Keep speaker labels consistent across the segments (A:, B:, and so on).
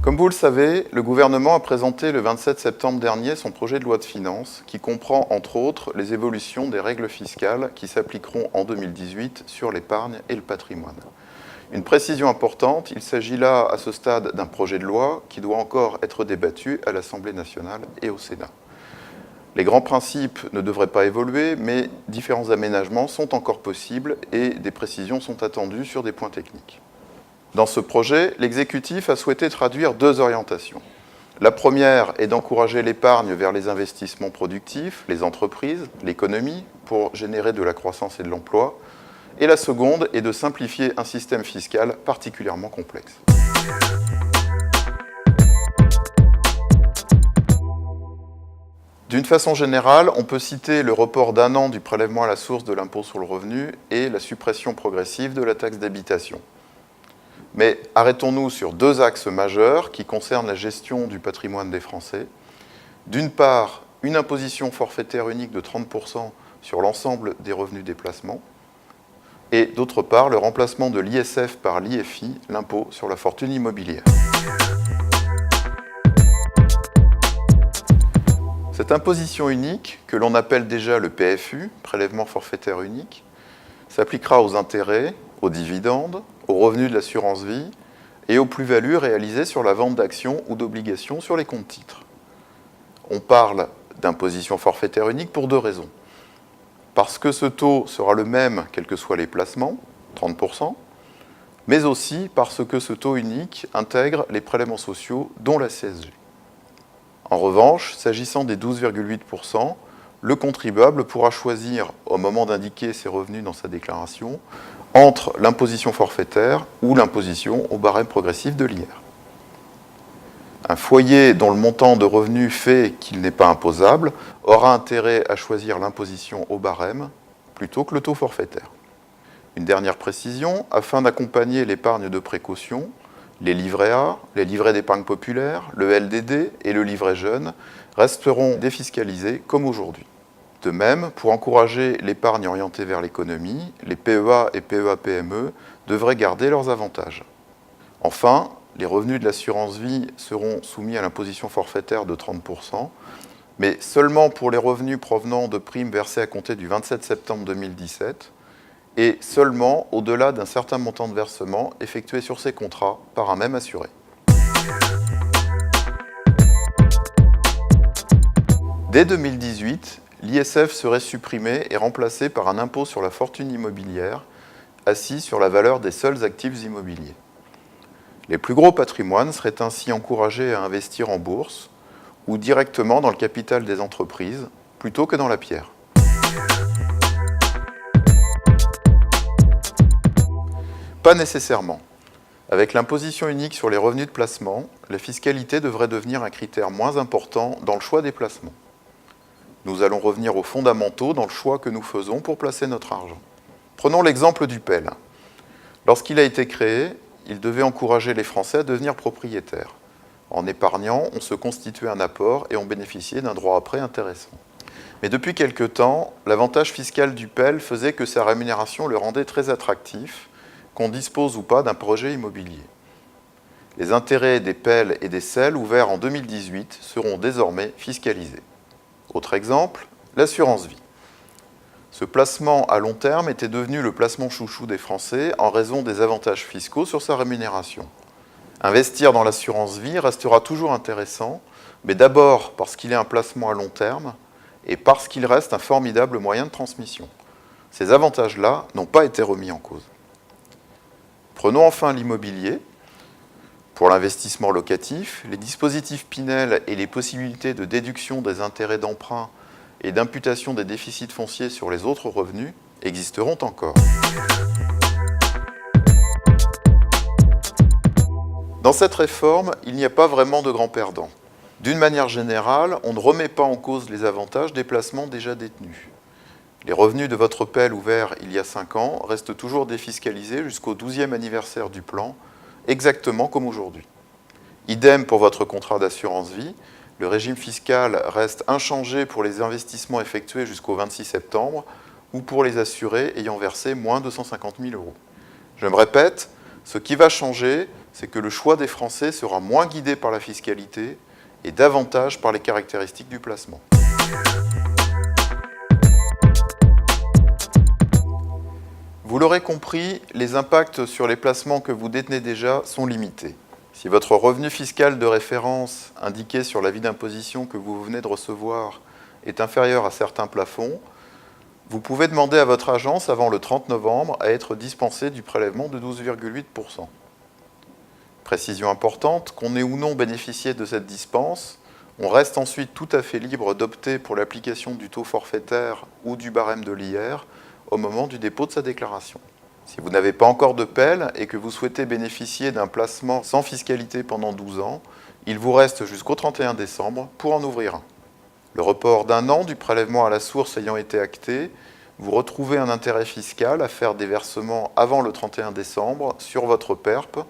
A: Comme vous le savez, le gouvernement a présenté le 27 septembre dernier son projet de loi de finances qui comprend entre autres les évolutions des règles fiscales qui s'appliqueront en 2018 sur l'épargne et le patrimoine. Une précision importante, il s'agit là à ce stade d'un projet de loi qui doit encore être débattu à l'Assemblée nationale et au Sénat. Les grands principes ne devraient pas évoluer, mais différents aménagements sont encore possibles et des précisions sont attendues sur des points techniques. Dans ce projet, l'exécutif a souhaité traduire deux orientations. La première est d'encourager l'épargne vers les investissements productifs, les entreprises, l'économie, pour générer de la croissance et de l'emploi. Et la seconde est de simplifier un système fiscal particulièrement complexe. D'une façon générale, on peut citer le report d'un an du prélèvement à la source de l'impôt sur le revenu et la suppression progressive de la taxe d'habitation. Mais arrêtons-nous sur deux axes majeurs qui concernent la gestion du patrimoine des Français. D'une part, une imposition forfaitaire unique de 30% sur l'ensemble des revenus des placements. Et d'autre part, le remplacement de l'ISF par l'IFI, l'impôt sur la fortune immobilière. Cette imposition unique, que l'on appelle déjà le PFU, prélèvement forfaitaire unique, s'appliquera aux intérêts, aux dividendes, aux revenus de l'assurance vie et aux plus-values réalisées sur la vente d'actions ou d'obligations sur les comptes titres. On parle d'imposition forfaitaire unique pour deux raisons. Parce que ce taux sera le même quels que soient les placements, 30%, mais aussi parce que ce taux unique intègre les prélèvements sociaux, dont la CSG. En revanche, s'agissant des 12,8%, le contribuable pourra choisir, au moment d'indiquer ses revenus dans sa déclaration, entre l'imposition forfaitaire ou l'imposition au barème progressif de l'IR. Un foyer dont le montant de revenus fait qu'il n'est pas imposable aura intérêt à choisir l'imposition au barème plutôt que le taux forfaitaire. Une dernière précision, afin d'accompagner l'épargne de précaution, les livrets A, les livrets d'épargne populaire, le LDD et le livret jeune resteront défiscalisés comme aujourd'hui. De même, pour encourager l'épargne orientée vers l'économie, les PEA et PEA-PME devraient garder leurs avantages. Enfin, les revenus de l'assurance vie seront soumis à l'imposition forfaitaire de 30%, mais seulement pour les revenus provenant de primes versées à compter du 27 septembre 2017 et seulement au-delà d'un certain montant de versement effectué sur ces contrats par un même assuré. Dès 2018, l'ISF serait supprimé et remplacé par un impôt sur la fortune immobilière assis sur la valeur des seuls actifs immobiliers. Les plus gros patrimoines seraient ainsi encouragés à investir en bourse ou directement dans le capital des entreprises plutôt que dans la pierre. Pas nécessairement. Avec l'imposition unique sur les revenus de placement, la fiscalité devrait devenir un critère moins important dans le choix des placements. Nous allons revenir aux fondamentaux dans le choix que nous faisons pour placer notre argent. Prenons l'exemple du PEL. Lorsqu'il a été créé, il devait encourager les Français à devenir propriétaires. En épargnant, on se constituait un apport et on bénéficiait d'un droit à prêt intéressant. Mais depuis quelque temps, l'avantage fiscal du PEL faisait que sa rémunération le rendait très attractif, qu'on dispose ou pas d'un projet immobilier. Les intérêts des PEL et des CEL ouverts en 2018 seront désormais fiscalisés. Autre exemple, l'assurance vie. Ce placement à long terme était devenu le placement chouchou des Français en raison des avantages fiscaux sur sa rémunération. Investir dans l'assurance vie restera toujours intéressant, mais d'abord parce qu'il est un placement à long terme et parce qu'il reste un formidable moyen de transmission. Ces avantages-là n'ont pas été remis en cause. Prenons enfin l'immobilier. Pour l'investissement locatif, les dispositifs Pinel et les possibilités de déduction des intérêts d'emprunt et d'imputation des déficits fonciers sur les autres revenus existeront encore. Dans cette réforme, il n'y a pas vraiment de grands perdants. D'une manière générale, on ne remet pas en cause les avantages des placements déjà détenus. Les revenus de votre PEL ouvert il y a 5 ans restent toujours défiscalisés jusqu'au 12e anniversaire du plan, exactement comme aujourd'hui. Idem pour votre contrat d'assurance vie, le régime fiscal reste inchangé pour les investissements effectués jusqu'au 26 septembre ou pour les assurés ayant versé moins de 150 000 €. Je me répète, ce qui va changer, c'est que le choix des Français sera moins guidé par la fiscalité et davantage par les caractéristiques du placement. Vous l'aurez compris, les impacts sur les placements que vous détenez déjà sont limités. Si votre revenu fiscal de référence indiqué sur l'avis d'imposition que vous venez de recevoir est inférieur à certains plafonds, vous pouvez demander à votre agence avant le 30 novembre à être dispensé du prélèvement de 12,8%. Précision importante, qu'on ait ou non bénéficié de cette dispense, on reste ensuite tout à fait libre d'opter pour l'application du taux forfaitaire ou du barème de l'IR au moment du dépôt de sa déclaration. Si vous n'avez pas encore de PEL et que vous souhaitez bénéficier d'un placement sans fiscalité pendant 12 ans, il vous reste jusqu'au 31 décembre pour en ouvrir un. Le report d'un an du prélèvement à la source ayant été acté, vous retrouvez un intérêt fiscal à faire des versements avant le 31 décembre sur votre PERP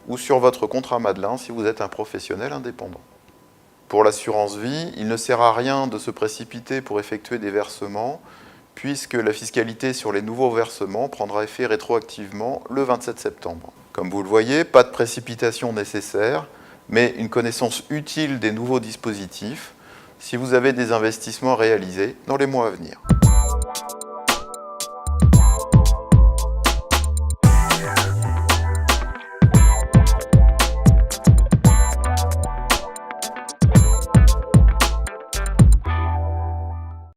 A: ou sur votre contrat Madelin si vous êtes un professionnel indépendant. Pour l'assurance vie, il ne sert à rien de se précipiter pour effectuer des versements, puisque la fiscalité sur les nouveaux versements prendra effet rétroactivement le 27 septembre. Comme vous le voyez, pas de précipitation nécessaire, mais une connaissance utile des nouveaux dispositifs si vous avez des investissements réalisés dans les mois à venir.